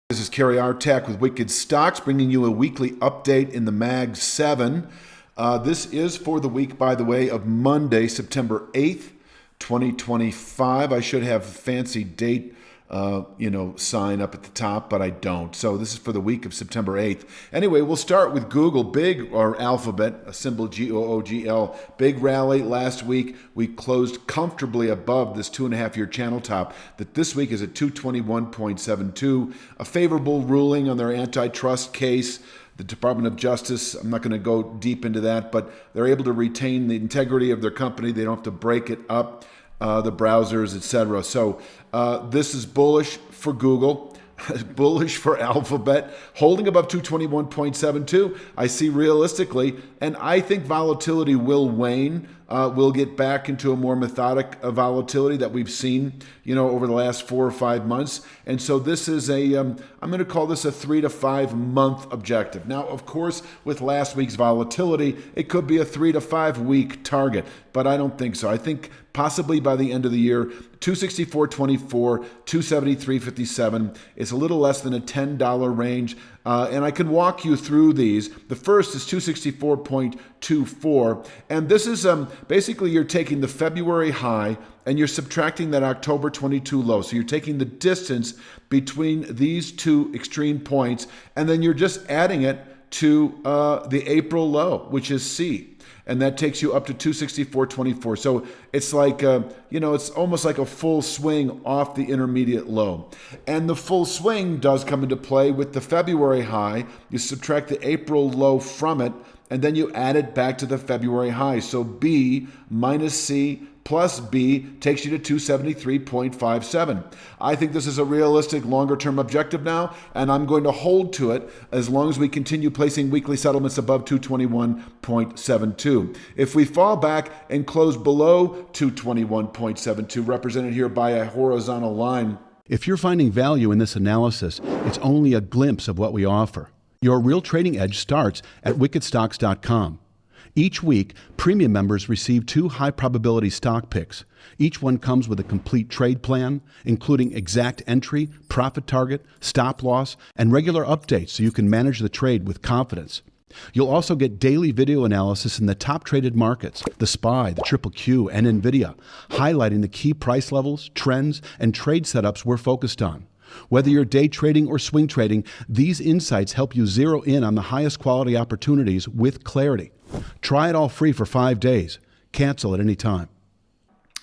This is Kerry Artak with Wicked Stocks, bringing you a weekly update in the Mag 7. This is for the week, by the way, of Monday, September 8th, 2025. I should have a fancy date, sign up at the top, but I don't. So this is for the week of September 8th. Anyway, we'll start with Google, big, or Alphabet, a symbol GOOGL, big rally last week. We closed comfortably above this 2.5-year channel top that this week is at 221.72. A favorable ruling on their antitrust case. The Department of Justice, I'm not going to go deep into that, but they're able to retain the integrity of their company. They don't have to break it up, the browsers, etc. So this is bullish for Google, bullish for Alphabet, holding above 221.72. I see realistically, and I think volatility will wane. We'll get back into a more methodic volatility that we've seen, over the last 4 or 5 months. And so this is I'm going to call this a 3 to 5 month objective. Now, of course, with last week's volatility, it could be a 3 to 5 week target, but I don't think so. I think possibly by the end of the year, 264.24, 273.57. It's a little less than a $10 range. And I can walk you through these. The first is 264.24. And this is basically you're taking the February high and you're subtracting that October 22 low. So you're taking the distance between these two extreme points, and then you're just adding it to the April low, which is C. And that takes you up to 264.24. So it's like, it's almost like a full swing off the intermediate low. And the full swing does come into play with the February high. You subtract the April low from it, and then you add it back to the February high. So B minus C plus B takes you to 273.57. I think this is a realistic longer-term objective now, and I'm going to hold to it as long as we continue placing weekly settlements above 221.72. If we fall back and close below 221.72, represented here by a horizontal line. If you're finding value in this analysis, it's only a glimpse of what we offer. Your real trading edge starts at wickedstocks.com. Each week, premium members receive 2 high-probability stock picks. Each one comes with a complete trade plan, including exact entry, profit target, stop loss, and regular updates so you can manage the trade with confidence. You'll also get daily video analysis in the top traded markets, the SPY, the Triple Q, and Nvidia, highlighting the key price levels, trends, and trade setups we're focused on. Whether you're day trading or swing trading, these insights help you zero in on the highest quality opportunities with clarity. Try it all free for 5 days. Cancel at any time.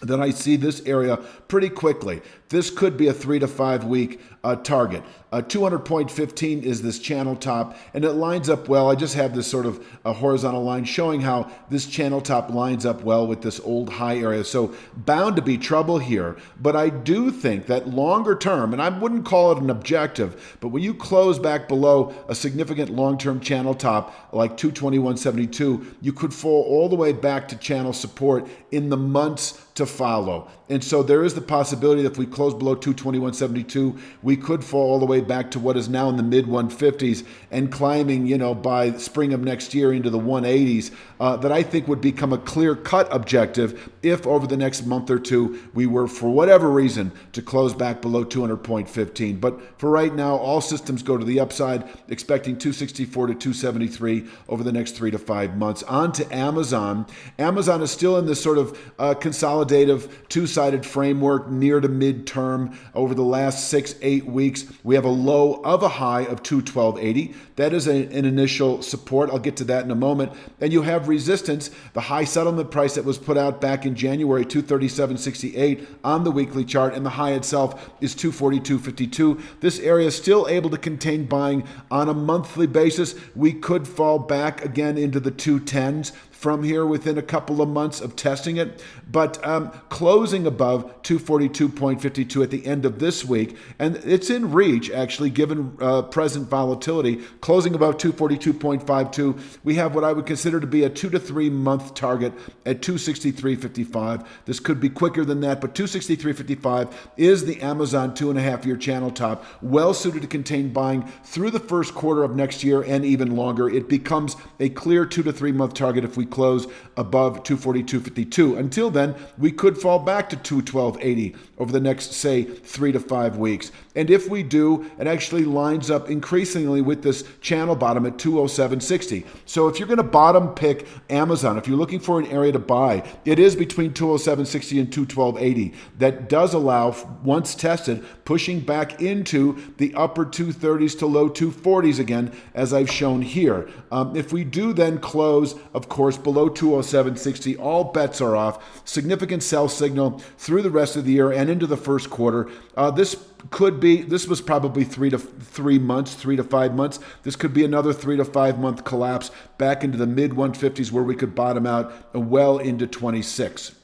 Then I see this area pretty quickly. This could be a 3 to 5 week target. 200.15 is this channel top, and it lines up well. I just have this sort of a horizontal line showing how this channel top lines up well with this old high area. So bound to be trouble here, but I do think that longer term, and I wouldn't call it an objective, but when you close back below a significant long-term channel top like 221.72, you could fall all the way back to channel support in the months to follow. And so there is the possibility that if we close below 221.72, we could fall all the way back to what is now in the mid 150s and climbing, by spring of next year into the 180s, that I think would become a clear-cut objective if over the next month or two we were, for whatever reason, to close back below 200.15. But for right now, all systems go to the upside, expecting 264 to 273 over the next 3 to 5 months. On to Amazon. Amazon is still in this sort of consolidative two-sided framework near to midterm. Over the last 6-8 weeks, we have a low of a high of 212.80. That is an initial support. I'll get to that in a moment. And you have resistance, the high settlement price that was put out back in January, 237.68 on the weekly chart, and the high itself is 242.52. This area is still able to contain buying on a monthly basis. We could fall back again into the 210s from here within a couple of months of testing it, but closing above 242.52 at the end of this week, and it's in reach actually given present volatility, closing above 242.52, we have what I would consider to be a 2 to 3 month target at 263.55. This could be quicker than that, but 263.55 is the Amazon 2.5-year channel top, well suited to contain buying through the first quarter of next year and even longer. It becomes a clear 2 to 3 month target if we close above 242.52. Until then, we could fall back to 212.80 over the next, say, 3 to 5 weeks. And if we do, it actually lines up increasingly with this channel bottom at 207.60. So if you're going to bottom pick Amazon, if you're looking for an area to buy, it is between 207.60 and 212.80. That does allow, once tested, pushing back into the upper 230s to low 240s again, as I've shown here. If we do then close, of course, below 207.60, all bets are off. Significant sell signal through the rest of the year and into the first quarter. This was probably 3 to 5 months. This could be another 3 to 5 month collapse back into the mid 150s where we could bottom out well into 26.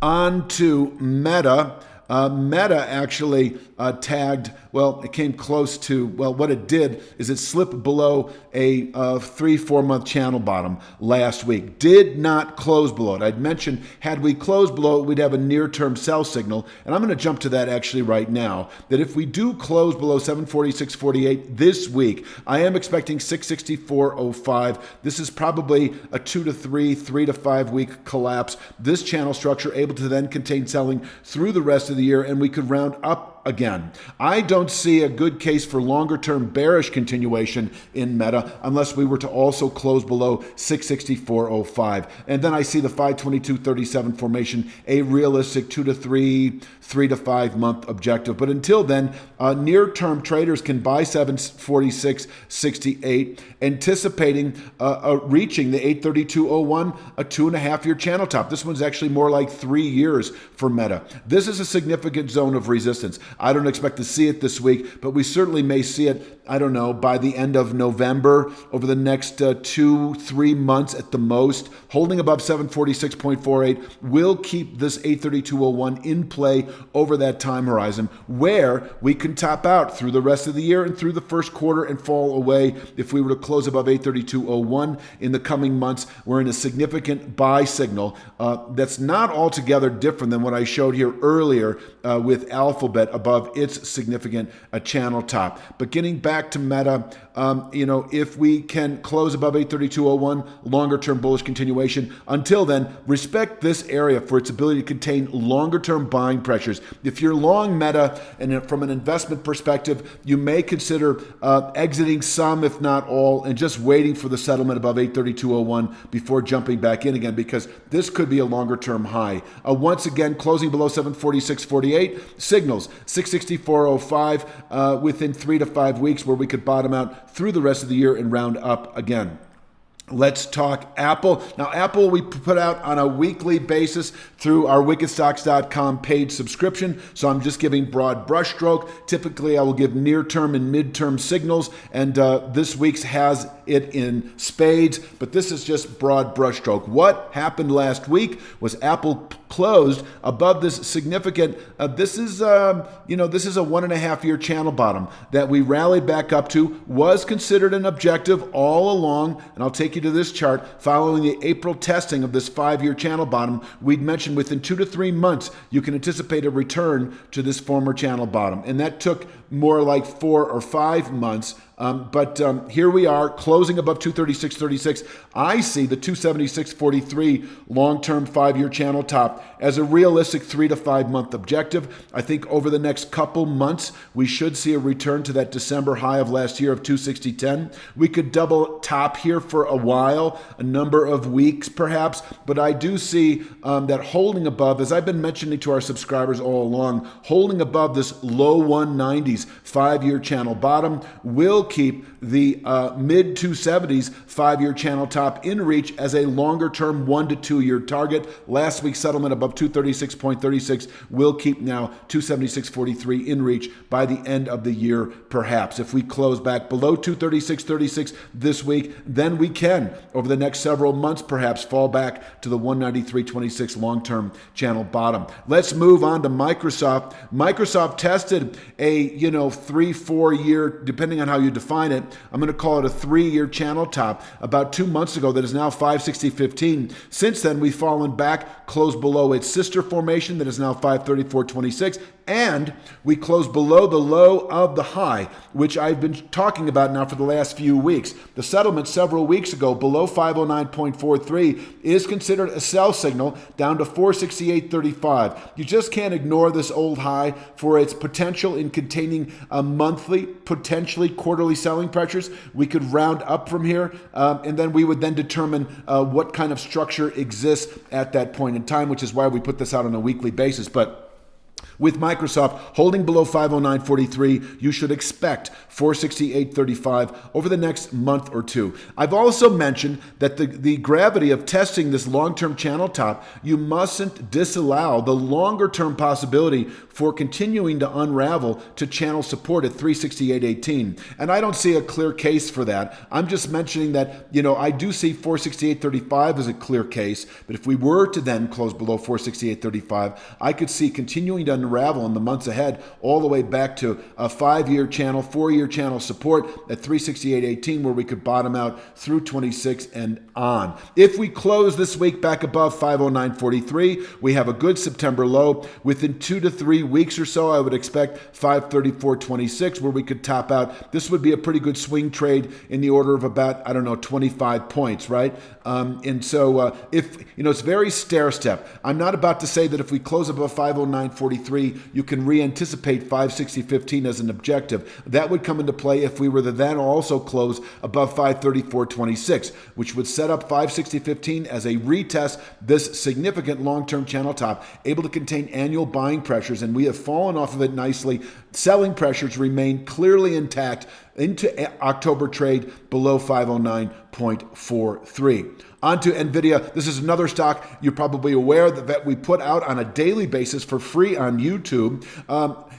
On to Meta. Meta actually tagged, well, it came close to, well, what it did is it slipped below a 3-4 month channel bottom last week. Did not close below it. I'd mentioned, had we closed below it, we'd have a near-term sell signal. And I'm going to jump to that actually right now, that if we do close below 746.48 this week, I am expecting 664.05. This is probably a 2 to 3 to 5 week collapse. This channel structure able to then contain selling through the rest of the year, and we could round up again. I don't see a good case for longer-term bearish continuation in Meta unless we were to also close below 664.05. And then I see the 522.37 formation, a realistic 2 to 3 to 5 month objective. But until then, near-term traders can buy 746.68, anticipating reaching the 832.01, a 2.5-year channel top. This one's actually more like 3 years for Meta. This is a significant zone of resistance. I don't expect to see it this week, but we certainly may see it, I don't know, by the end of November, over the next 2-3 months at the most. Holding above 746.48 will keep this 832.01 in play over that time horizon, where we can top out through the rest of the year and through the first quarter and fall away. If we were to close above 832.01 in the coming months, we're in a significant buy signal that's not altogether different than what I showed here earlier with Alphabet above its significant channel top. But getting back to Meta, if we can close above 832.01, longer-term bullish continuation. Until then, respect this area for its ability to contain longer-term buying pressures. If you're long Meta, and from an investment perspective, you may consider exiting some, if not all, and just waiting for the settlement above 832.01 before jumping back in again, because this could be a longer-term high. Once again, closing below 746.48 signals 664.05 within 3 to 5 weeks, where we could bottom out through the rest of the year and round up again. Let's talk Apple. Now, Apple we put out on a weekly basis through our wickedstocks.com paid subscription, so I'm just giving broad brushstroke. Typically, I will give near-term and mid-term signals, and this week's has it in spades, but this is just broad brushstroke. What happened last week was Apple closed above this significant, this is a 1.5-year channel bottom that we rallied back up to, was considered an objective all along, and I'll take you to this chart. Following the April testing of this 5-year channel bottom, we'd mentioned within 2 to 3 months, you can anticipate a return to this former channel bottom, and that took more like 4 or 5 months. But here we are, closing above 236.36. I see the 276.43 long-term 5-year channel top as a realistic 3 to 5 month objective. I think over the next couple months, we should see a return to that December high of last year of 260.10. We could double top here for a while, a number of weeks perhaps, but I do see that holding above, as I've been mentioning to our subscribers all along, holding above this low 190s 5-year channel bottom will keep the mid 270s 5-year channel top in reach as a longer term 1 to 2 year target. Last week's settlement above 236.36 will keep now 276.43 in reach by the end of the year perhaps. If we close back below 236.36 this week, then we can over the next several months perhaps fall back to the 193.26 long-term channel bottom. Let's move on to Microsoft. Microsoft tested a 3-4 year, depending on how you define it, I'm going to call it a 3-year channel top about 2 months ago that is now 560.15. Since then, we've fallen back, closed below its sister formation that is now 534.26, and we closed below the low of the high, which I've been talking about now for the last few weeks. The settlement several weeks ago below 509.43 is considered a sell signal down to 468.35. You just can't ignore this old high for its potential in containing a monthly, potentially quarterly selling pressures. We could round up from here, and then we would then determine what kind of structure exists at that point in time, which is why we put this out on a weekly basis. But with Microsoft holding below 509.43, you should expect 468.35 over the next month or two. I've also mentioned that the gravity of testing this long-term channel top, you mustn't disallow the longer-term possibility for continuing to unravel to channel support at 368.18. And I don't see a clear case for that. I'm just mentioning that, I do see 468.35 as a clear case, but if we were to then close below 468.35, I could see continuing to unravel in the months ahead all the way back to a 5-year channel, 4-year channel support at 368.18, where we could bottom out through 26 and on. If we close this week back above 509.43, we have a good September low. Within 2 to 3 weeks or so, I would expect 534.26, where we could top out. This would be a pretty good swing trade in the order of about, 25 points, right? And so if, it's very stair-step. I'm not about to say that if we close above 509.43, you can re-anticipate 560.15 as an objective. That would come into play if we were to then also close above 534.26, which would set up 560.15 as a retest, this significant long-term channel top, able to contain annual buying pressures, and we have fallen off of it nicely. Selling pressures remain clearly intact into October trade below 509.43. On to Nvidia. This is another stock you're probably aware that we put out on a daily basis for free on YouTube.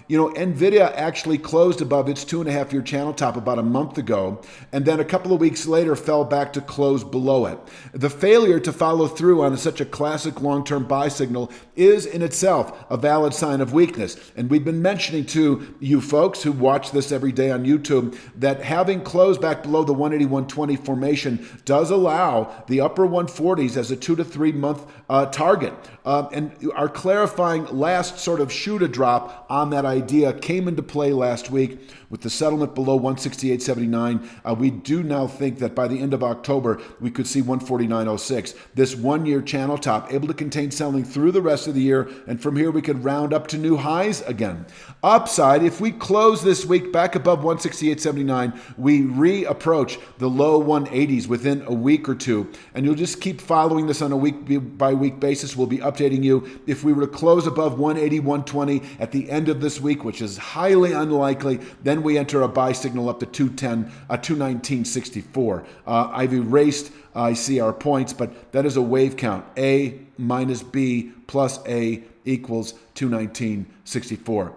Nvidia actually closed above its 2.5-year channel top about a month ago, and then a couple of weeks later fell back to close below it. The failure to follow through on such a classic long-term buy signal is in itself a valid sign of weakness. And we've been mentioning to you folks who watch this every day on YouTube that having closed back below the 180-120 formation does allow the upper 140s as a 2 to 3 month target. And our clarifying last sort of shoe to drop on that idea came into play last week with the settlement below 168.79. We do now think that by the end of October, we could see 149.06. This 1-year channel top able to contain selling through the rest of the year. And from here, we could round up to new highs again. Upside, if we close this week back above 168.79, we reapproach the low 180s within a week or two. And you'll just keep following this on a week by week basis. We'll be updating you. If we were to close above 180-120 at the end of this week, which is highly unlikely, then we enter a buy signal up to 219.64. I've erased, I see our points, but that is a wave count. A minus B plus A equals 219.64.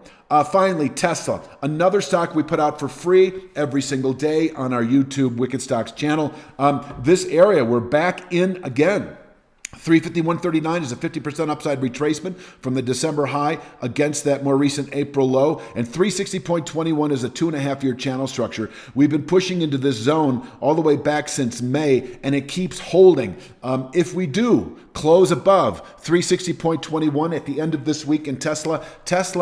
Finally, Tesla, another stock we put out for free every single day on our YouTube Wicked Stocks channel. This area, we're back in again. 351.39 is a 50% upside retracement from the December high against that more recent April low, and 360.21 is a 2.5-year channel structure. We've been pushing into this zone all the way back since May, and it keeps holding. If we do close above 360.21 at the end of this week in Tesla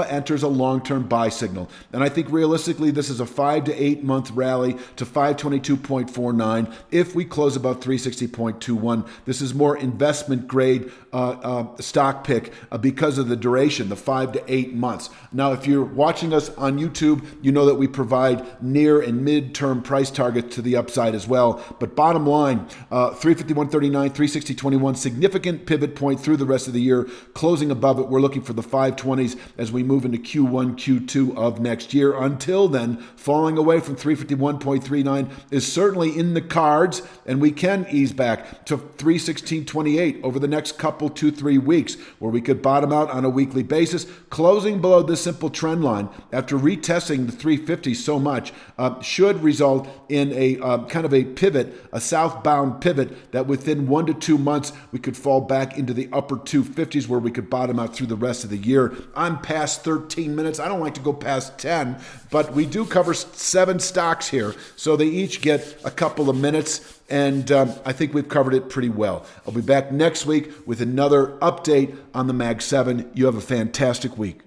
enters a long-term buy signal. And I think realistically, this is a 5 to 8 month rally to 522.49. If we close above 360.21, this is more investment grade stock pick because of the duration, the 5 to 8 months. Now, if you're watching us on YouTube, you know that we provide near and mid-term price targets to the upside as well. But bottom line, 351.39, 360.21, significant pivot point through the rest of the year. Closing above it, we're looking for the 520s as we move into Q1, Q2 of next year. Until then, falling away from 351.39 is certainly in the cards, and we can ease back to 316.28 repeat over the next couple, 2-3 weeks, where we could bottom out on a weekly basis, closing below this simple trend line after retesting the 350 so much should result in a kind of a pivot, a southbound pivot that within 1 to 2 months we could fall back into the upper 250s where we could bottom out through the rest of the year. I'm past 13 minutes. I don't like to go past 10, but we do cover 7 stocks here, so they each get a couple of minutes. And I think we've covered it pretty well. I'll be back next week with another update on the Mag 7. You have a fantastic week.